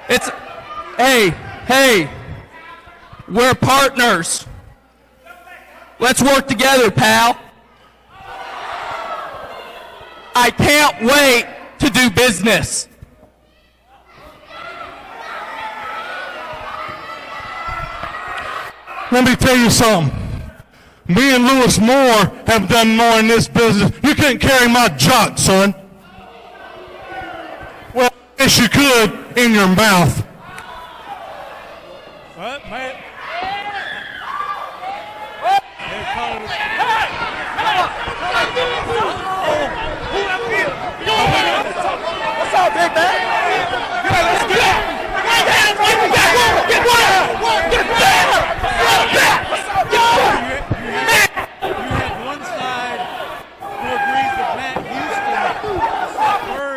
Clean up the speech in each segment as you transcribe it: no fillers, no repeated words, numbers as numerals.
It's, hey, we're partners. Let's work together, pal. I can't wait to do business. Let me tell you something. Me and Lewis Moore have done more in this business. You couldn't carry my junk, son. Well, yes, you could in your mouth. What, man? What's up, big man? Yeah, let's get up. Get You have one side who agrees with Matt Houston.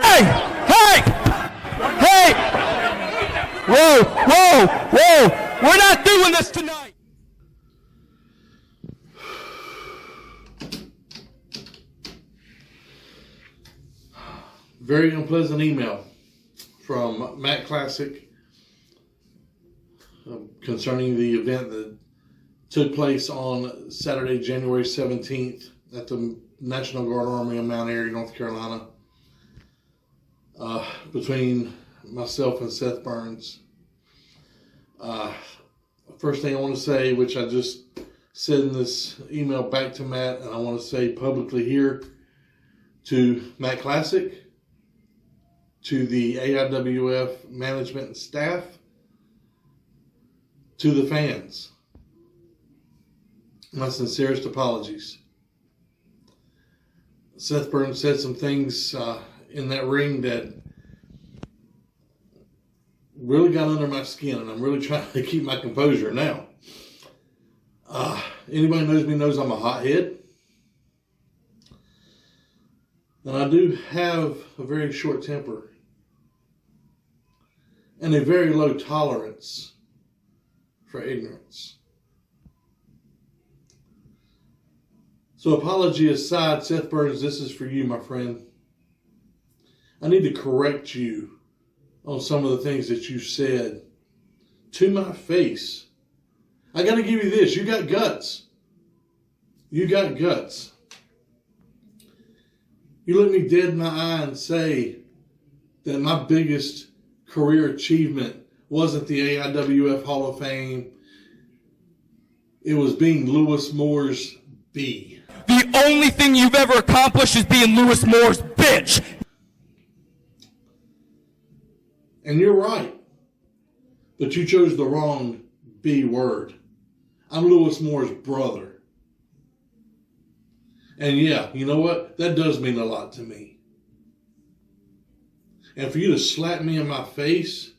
Hey! We're not doing this tonight. Very unpleasant email from Matt Classic concerning the event that took place on Saturday, January 17th at the National Guard Army in Mount Airy, North Carolina, between myself and Seth Burns. First thing I want to say, which I just said in this email back to Matt, and I want to say publicly here to Matt Classic, to the AIWF management and staff, to the fans, my sincerest apologies. Seth Burns said some things in that ring that really got under my skin, and I'm really trying to keep my composure now. Anybody knows me knows I'm a hothead. And I do have a very short temper and a very low tolerance for ignorance. So apology aside, Seth Burns, this is for you, my friend. I need to correct you on some of the things that you said to my face. I got to give you this. You got guts. You got guts. You look me dead in my eye and say that my biggest career achievement wasn't the AIWF Hall of Fame. It was being Lewis Moore's B. The only thing you've ever accomplished is being Lewis Moore's bitch. And you're right. But you chose the wrong B word. I'm Lewis Moore's brother. And yeah, you know what? That does mean a lot to me. And for you to slap me in my face,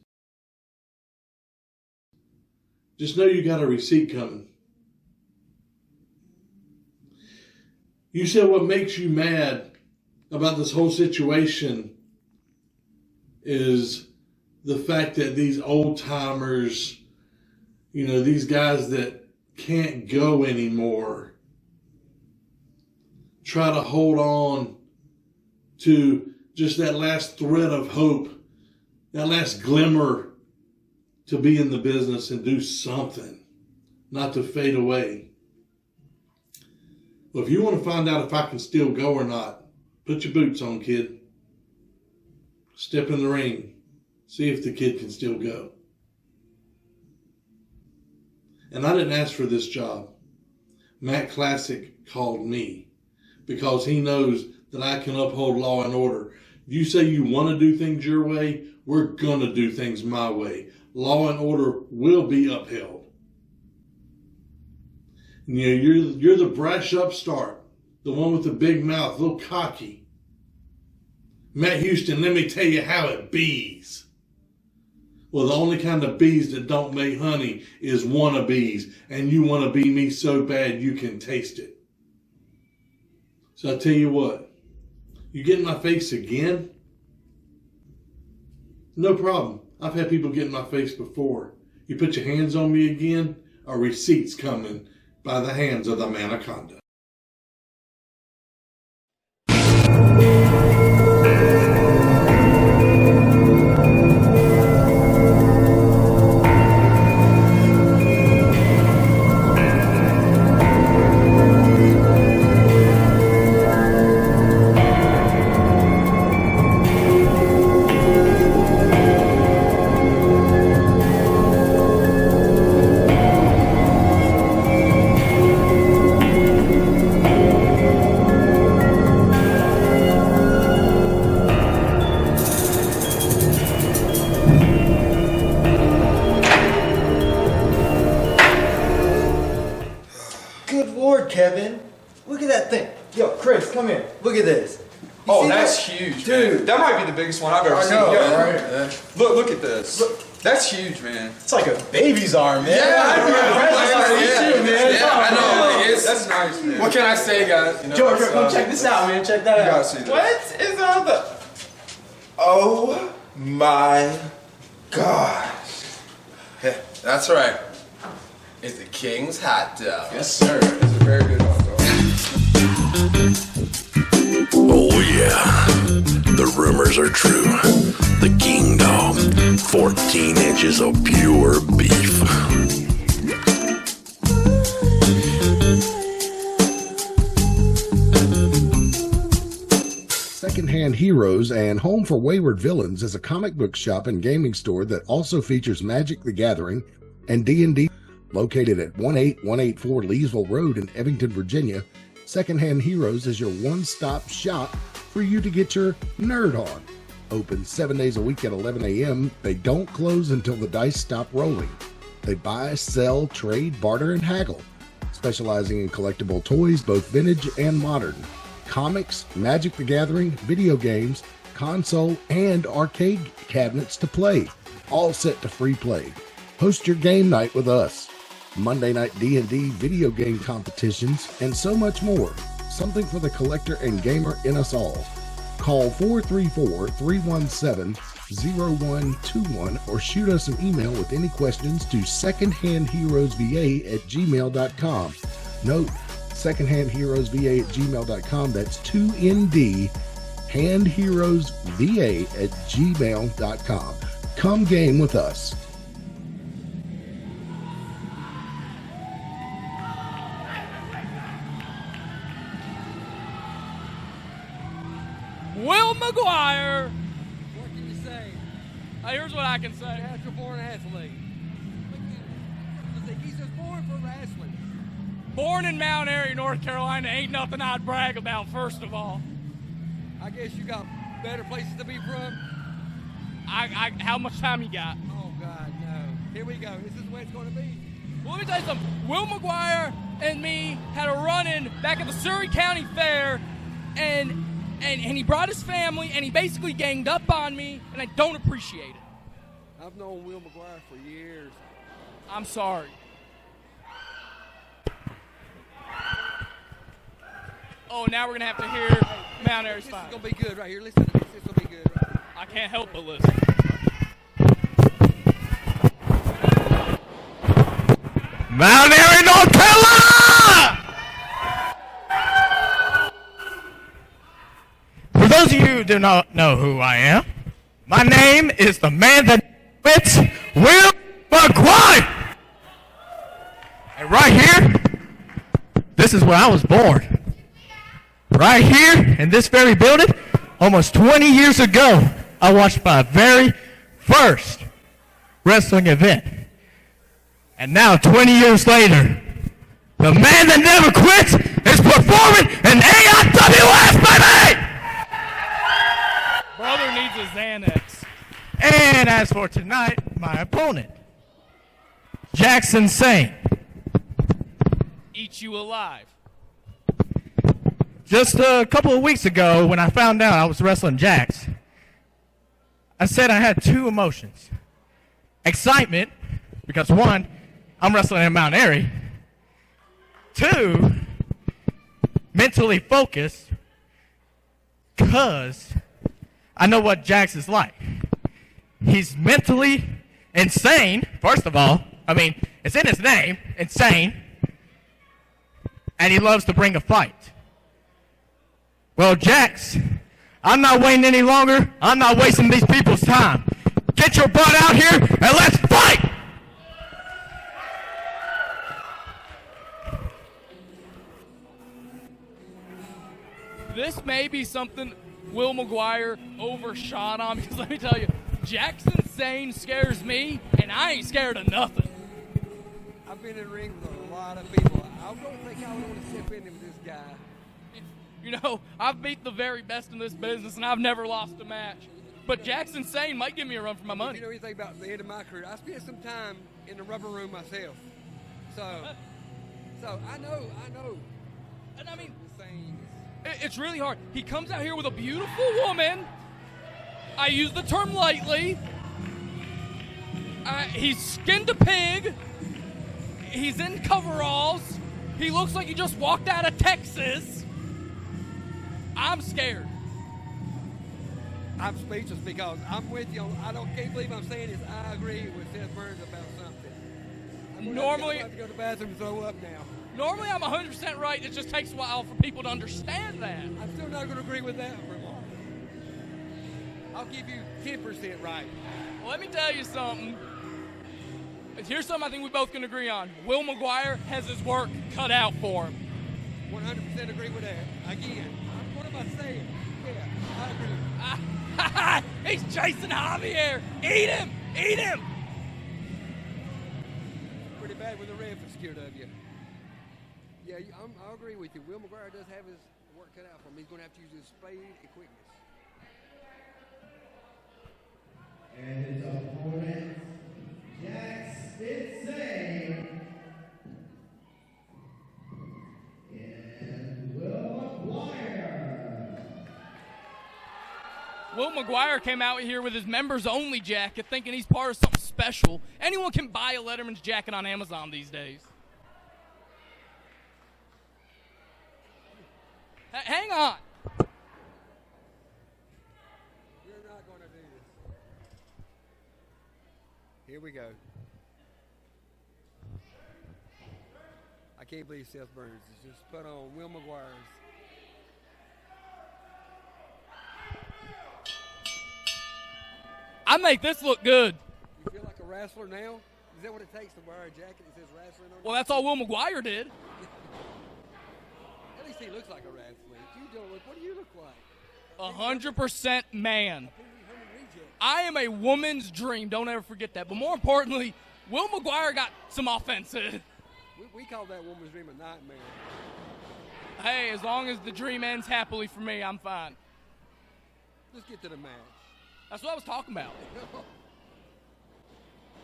just know you got a receipt coming. You said what makes you mad about this whole situation is the fact that these old timers, you know, these guys that can't go anymore, try to hold on to just that last thread of hope, that last glimmer to be in the business and do something, not to fade away. Well, if you want to find out if I can still go or not, put your boots on, kid. Step in the ring. See if the kid can still go. And I didn't ask for this job. Matt Classic called me because he knows that I can uphold law and order. If you say you want to do things your way, we're going to do things my way. Law and order will be upheld. You know, you're the brash upstart, the one with the big mouth, a little cocky. Matt Houston, let me tell you how it bees. Well, the only kind of bees that don't make honey is wannabes, and you want to be me so bad you can taste it. So I tell you what, you get in my face again? No problem. I've had people get in my face before. You put your hands on me again, a receipt's coming by the hands of the Manaconda. Kevin. Look at that thing. Yo, Chris, come here. Look at this. Oh, that's huge, dude. Man. That might be the biggest one I've ever seen. Know, Yeah. right? Look at this. Look. That's huge, man. It's like a baby's arm, man. Yeah, too, man. Yeah, I know. That's nice, man. What can I say, guys? You know, George, come check this out, man. Check that out. You gotta see this. What is all the... Oh my gosh. That's right. It's the King's hot dog. Yes, sir. It's a very good hot dog. Oh yeah, the rumors are true. The King Dog, 14 inches of pure beef. Secondhand Heroes and Home for Wayward Villains is a comic book shop and gaming store that also features Magic the Gathering and D&D. Located at 18184 Leesville Road in Evington, Virginia, Secondhand Heroes is your one-stop shop for you to get your nerd on. Open 7 days a week at 11 a.m. They don't close until the dice stop rolling. They buy, sell, trade, barter, and haggle, specializing in collectible toys, both vintage and modern, comics, Magic the Gathering, video games, console, and arcade cabinets to play, all set to free play. Host your game night with us. Monday night D&D video game competitions, and so much more. Something for the collector and gamer in us all. Call 434-317-0121 or shoot us an email with any questions to secondhandheroesva@gmail.com. Note, secondhandheroesva@gmail.com. That's 2ND, handheroesva@gmail.com. Come game with us. Will McGuire. What can you say? Here's what I can say. Natural born athlete. He's just born for wrestling. Born in Mount Airy, North Carolina, ain't nothing I'd brag about, first of all. I guess you got better places to be from. How much time you got? Oh, God, no. Here we go. This is the way it's going to be. Well, let me tell you something. Will McGuire and me had a run-in back at the Surrey County Fair, and he brought his family, and he basically ganged up on me, and I don't appreciate it. I've known Will McGuire for years. I'm sorry. Oh, now we're going to have to hear Mount Airy's This fine. is going to be good right here. Listen to this. This will be good right here. I can't help but listen. Mount Airy, North Carolina! For those of you who do not know who I am, my name is the man that fits Will McGuire. And right here, this is where I was born. Right here in this very building, almost 20 years ago, I watched my very first wrestling event. And now, 20 years later, the man that never quits is performing in AIWF, baby! Brother needs a Xanax. And as for tonight, my opponent, Jackson Sane. Eat you alive. Just a couple of weeks ago, when I found out I was wrestling Jax, I said I had two emotions. Excitement, because one, I'm wrestling in Mount Airy. Two, mentally focused, because I know what Jax is like. He's mentally insane, first of all. I mean, it's in his name, insane. And he loves to bring a fight. Well, Jax, I'm not waiting any longer. I'm not wasting these people's time. Get your butt out here and let's fight! This may be something Will McGuire overshot on, because let me tell you, Jackson Sane scares me, and I ain't scared of nothing. I've been in the ring with a lot of people. I don't think I would want to step in with this guy. You know, I've beat the very best in this business, and I've never lost a match. But Jackson Sane might give me a run for my money. You know anything about the end of my career? I spent some time in the rubber room myself. So I know And I mean, Insane. it's really hard. He comes out here with a beautiful woman. I use the term lightly. He's skinned a pig. He's in coveralls. He looks like he just walked out of Texas. I'm scared. I'm speechless because I'm with you. Can't believe I'm saying this. I agree with Seth Burns about something. Normally, I have to go to the bathroom and throw up now. Normally, I'm 100% right. It just takes a while for people to understand that. I'm still not going to agree with that remark. I'll give you 10% right. Well, let me tell you something. Here's something I think we both can agree on. Will McGuire has his work cut out for him. 100% agree with that. Again, what am I saying? Yeah, I agree. He's chasing Javier. Eat him! Eat him! Pretty bad when the ref is scared of you. Yeah, I agree with you. Will McGuire does have his work cut out for him. He's going to have to use his speed and quickness. And his opponent, Jack Spitzane. And Will McGuire. Will McGuire came out here with his members-only jacket thinking he's part of something special. Anyone can buy a Letterman's jacket on Amazon these days. Hang on. You're not going to do this. Here we go. I can't believe Seth Burns has just put on Will McGuire's. I make this look good. You feel like a wrestler now? Is that what it takes to wear a jacket that says wrestling on it? Well, that's all Will McGuire did. At least he looks like a wrestler. You don't look. What do you look like? 100% man. I am a woman's dream. Don't ever forget that. But more importantly, Will McGuire got some offense in. We call that woman's dream a nightmare. Hey, as long as the dream ends happily for me, I'm fine. Let's get to the match. That's what I was talking about.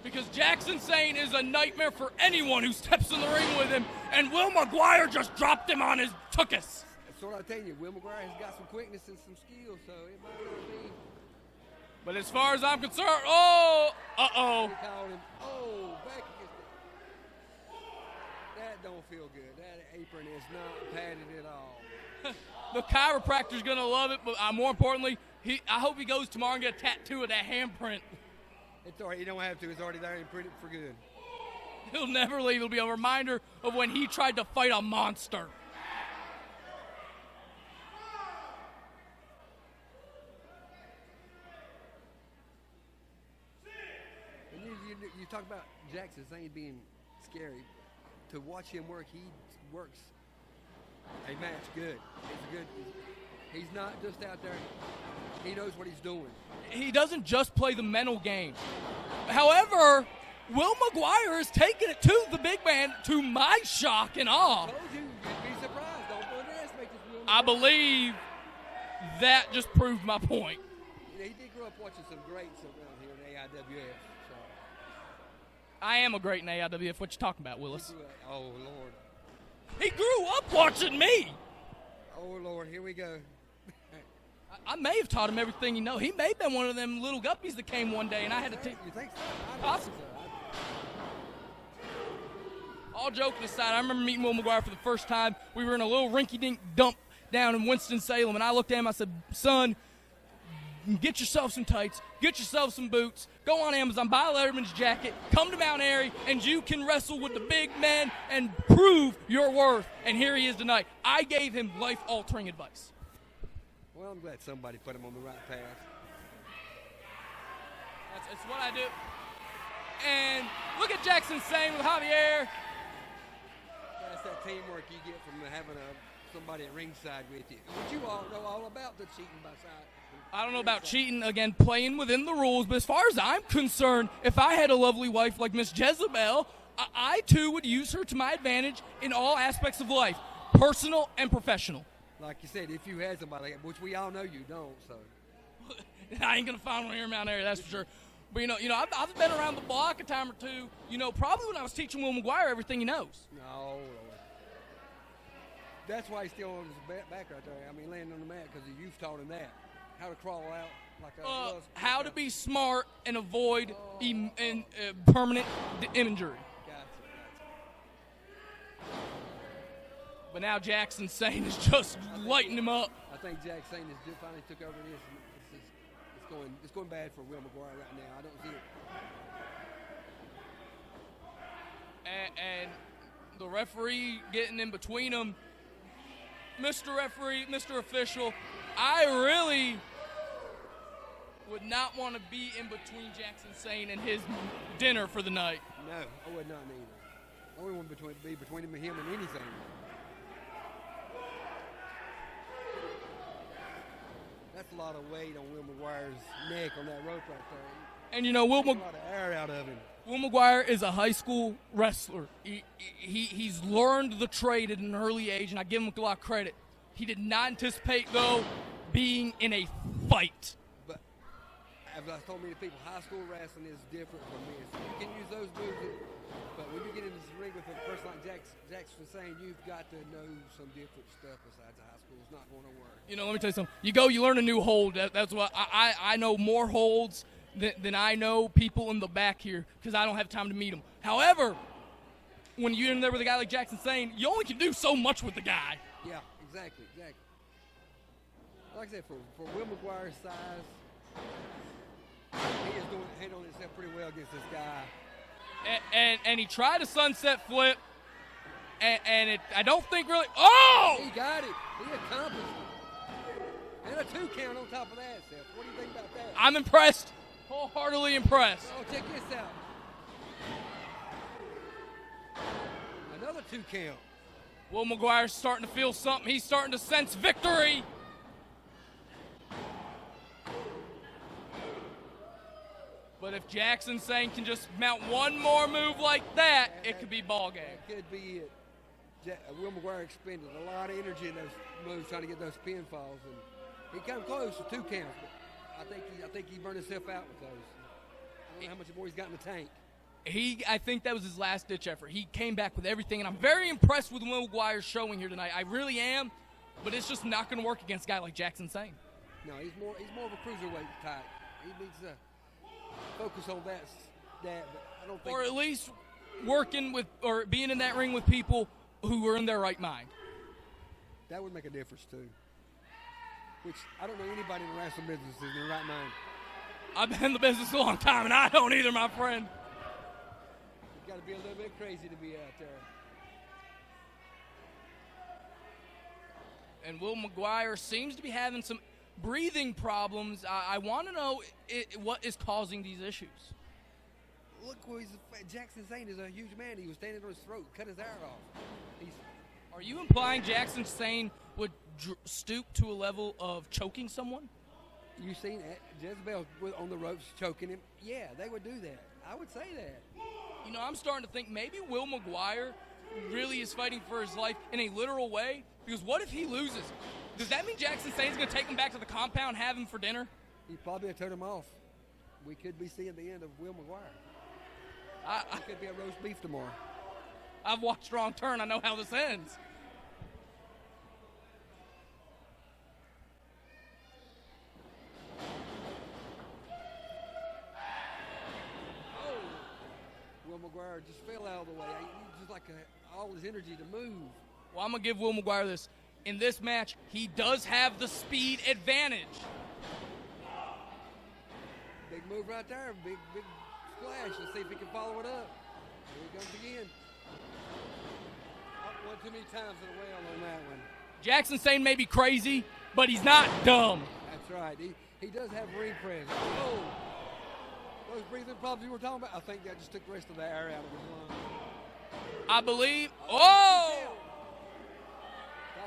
Because Jackson Sane is a nightmare for anyone who steps in the ring with him, and Will McGuire just dropped him on his tuchus. That's what I'm telling you. Will McGuire has got some quickness and some skill, so it might not be. But as far as I'm concerned, oh, uh-oh. They called him, back against it. That don't feel good. That apron is not padded at all. The chiropractor's going to love it, but more importantly, I hope he goes tomorrow and get a tattoo of that handprint. It's all right. You don't have to. It's already there and printed for good. He'll never leave. It'll be a reminder of when he tried to fight a monster. And you talk about Jackson Sane being scary. To watch him work, he works a match good. He's not just out there. He knows what he's doing. He doesn't just play the mental game. However, Will McGuire is taking it to the big man, to my shock and awe. I told you, you'd be surprised. Don't underestimate this Will McGuire. I believe that just proved my point. He did grow up watching some greats around here in AIWF. So. I am a great in AIWF. What you talking about, Willis? Oh, Lord. He grew up watching me. Oh, Lord, here we go. I may have taught him everything he knows. He may have been one of them little guppies that came one day, and I had to teach. You think so? Possibly. All joking aside, I remember meeting Will McGuire for the first time. We were in a little rinky-dink dump down in Winston-Salem, and I looked at him. I said, son, get yourself some tights, get yourself some boots, go on Amazon, buy a Letterman's jacket, come to Mount Airy, and you can wrestle with the big men and prove your worth. And here he is tonight. I gave him life-altering advice. Well, I'm glad somebody put him on the right path. That's what I do. And look at Jackson Sane with Javier. That's that teamwork you get from having somebody at ringside with you. But you all know all about the cheating by side. I don't know about cheating, again, playing within the rules, but as far as I'm concerned, if I had a lovely wife like Miss Jezebel, I too would use her to my advantage in all aspects of life, personal and professional. Like you said, if you had somebody like that, which we all know you don't, so. I ain't going to find one here in Mount Airy, that's for sure. But, I've been around the block a time or two, probably when I was teaching Will McGuire everything he knows. No, Lord. That's why he's still on his back right there. I mean, laying on the mat because you've taught him that. How to crawl out like a how to be smart and avoid permanent injury. Gotcha. But now Jackson Sane is just lighting him up. I think Jack Sane has finally took over this. It's going bad for Will McGuire right now. I don't see it. And the referee getting in between them. Mr. Referee, Mr. Official, I really would not want to be in between Jackson Sane and his dinner for the night. No, I would not either. I wouldn't want to be between him and anything. That's a lot of weight on Will McGuire's neck on that rope right there. And you know, Will a lot of air out of him. Will McGuire is a high school wrestler. He's learned the trade at an early age, and I give him a lot of credit. He did not anticipate, though, being in a fight. But as I told many people, high school wrestling is different from this. You can use those moves, but when you get in this ring with a person like Jackson Sane, you've got to know some different stuff besides high school. It's not going to work. You know, let me tell you something. You learn a new hold. That's what I know more holds than I know people in the back here because I don't have time to meet them. However, when you're in there with a guy like Jackson Sane, you only can do so much with the guy. Yeah, exactly. Like I said, for Will McGuire's size, he is handling himself pretty well against this guy. And he tried a sunset flip, and it I don't think really. Oh! He got it. He accomplished it. And a 2 count on top of that, Seth. What do you think about that? I'm impressed. Wholeheartedly impressed. Oh, check this out. Another 2 count. Will McGuire's starting to feel something. He's starting to sense victory. But if Jackson Sane can just mount one more move like that, it could be ball game. That could be it. Will McGuire expended a lot of energy in those moves trying to get those pinfalls, and he came close to 2 counts. But I think he burned himself out with those. I don't know how much more he's got in the tank. I think that was his last-ditch effort. He came back with everything, and I'm very impressed with Will McGuire's showing here tonight. I really am, but it's just not going to work against a guy like Jackson Sane. No, he's more of a cruiserweight type. He needs to focus on that. But I don't think. Or at least working with or being in that ring with people who are in their right mind. That would make a difference too. Which I don't know anybody in the wrestling business is in their right mind. I've been in the business a long time, and I don't either, my friend. You've got to be a little bit crazy to be out there. And Will McGuire seems to be having some breathing problems. I want to know what is causing these issues. Look, Jackson Sane is a huge man. He was standing on his throat, cut his hair off. Are you implying Jackson Sane would stoop to a level of choking someone? You seen Jezebel on the ropes choking him? Yeah, they would do that. I would say that. You know, I'm starting to think maybe Will McGuire really is fighting for his life in a literal way. Because what if he loses? Does that mean Jackson Sane's going to take him back to the compound, have him for dinner? He probably have turned him off. We could be seeing the end of Will McGuire. It could be a roast beef tomorrow. I've watched Wrong Turn. I know how this ends. Will McGuire just fell out of the way. He just like all his energy to move. Well, I'm going to give Will McGuire this. In this match, he does have the speed advantage. Big move right there. Big splash. Let's see if he can follow it up. Here he comes again. One too many times in a well on that one. Jackson Sane may be crazy, but he's not dumb. That's right. He does have ring press. Oh, those breathing problems you were talking about, I think that just took the rest of the air out of his lungs. I believe. Oh!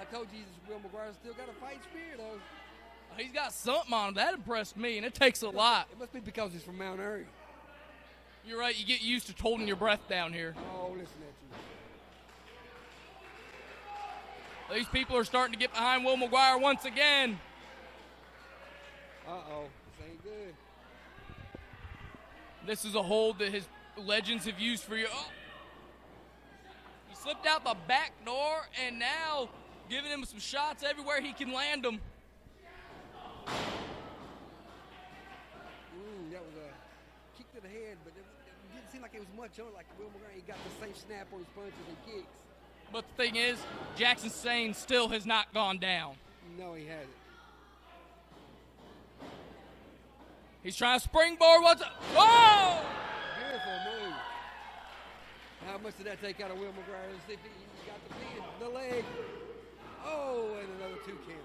I told you Will McGuire's still got a fight spirit, though. He's got something on him. That impressed me, and it takes a lot. It must be because he's from Mount Airy. You're right. You get used to holding your breath down here. Oh, listen at you. These people are starting to get behind Will McGuire once again. Uh-oh. This ain't good. This is a hold that his legends have used for you. Oh. He slipped out the back door, and now giving him some shots everywhere he can land them. That was a kick to the head, but it didn't seem like it was much on it. Like Will McGuire, he got the same snap on his punches and kicks. But the thing is, Jackson Sane still has not gone down. No, he hasn't. He's trying to springboard. Oh! Beautiful move. How much did that take out of Will McGuire? Let's see if he got the pin, the leg. Oh, and another 2 count.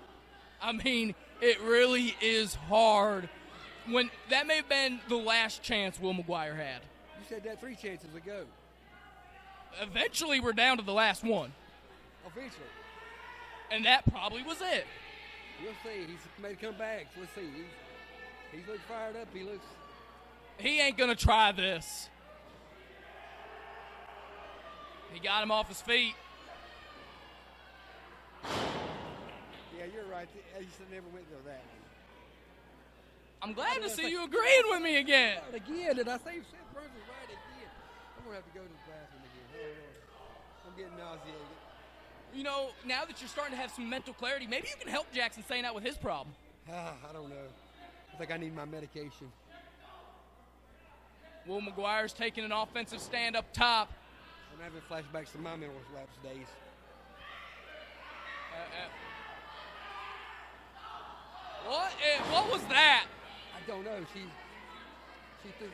I mean, it really is hard. When that may have been the last chance Will McGuire had. You said that 3 chances ago. Eventually, we're down to the last one. Eventually. And that probably was it. We'll see. He's made a comeback. Let's see. He's looks fired up. He ain't going to try this. He got him off his feet. Yeah, you're right. I used to never went to that one. I'm glad to see you agreeing with me again. Again, did I say Seth Burns was right again? I'm going to have to go to the bathroom again. I'm getting nauseated. You know, now that you're starting to have some mental clarity, maybe you can help Jackson Sane out with his problem. I don't know. I think I need my medication. Will McGuire's taking an offensive stand up top. I'm having flashbacks to my mental lapse days. What was that? I don't know. She threw.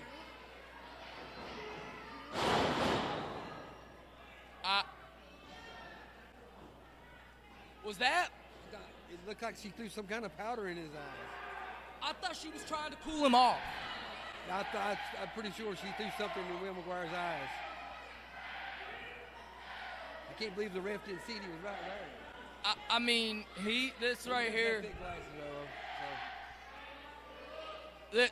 Was that? It looked like she threw some kind of powder in his eyes. I thought she was trying to cool him off. I'm pretty sure she threw something in Will McGuire's eyes. I can't believe the ref didn't see it. He was right there. I mean, this right here. Big glasses, That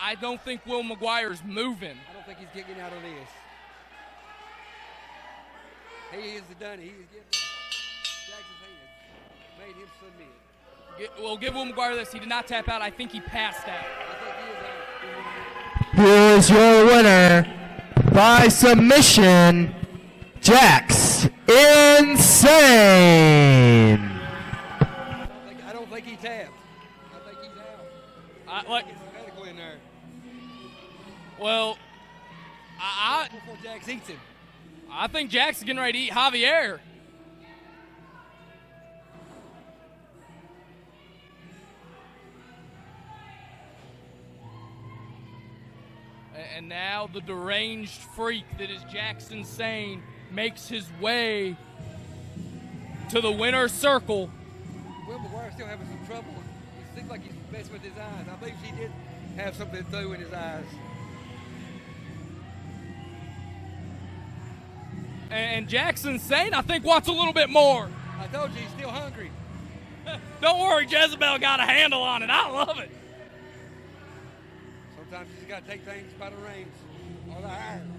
I don't think Will McGuire's moving. I don't think he's getting out of this. He is done. He is getting. Jackson's hand made him submit. Well, give Will McGuire this. He did not tap out. I think he passed out. I think he is out. Here is your winner by submission, Jax Insane. I don't think he tapped. I think he's out. Like, Get some medical in there. Well, Before Jax eats him. I think Jax is getting ready to eat Javier. And now the deranged freak that is Jackson Sane makes his way to the winner's circle. Will McGuire still having some trouble. It seems like he's messing with his eyes. I believe she did have something through in his eyes. And Jackson Sane, I think, wants a little bit more. I told you, he's still hungry. Don't worry, Jezebel got a handle on it. I love it. Sometimes you just got to take things by the reins or the iron.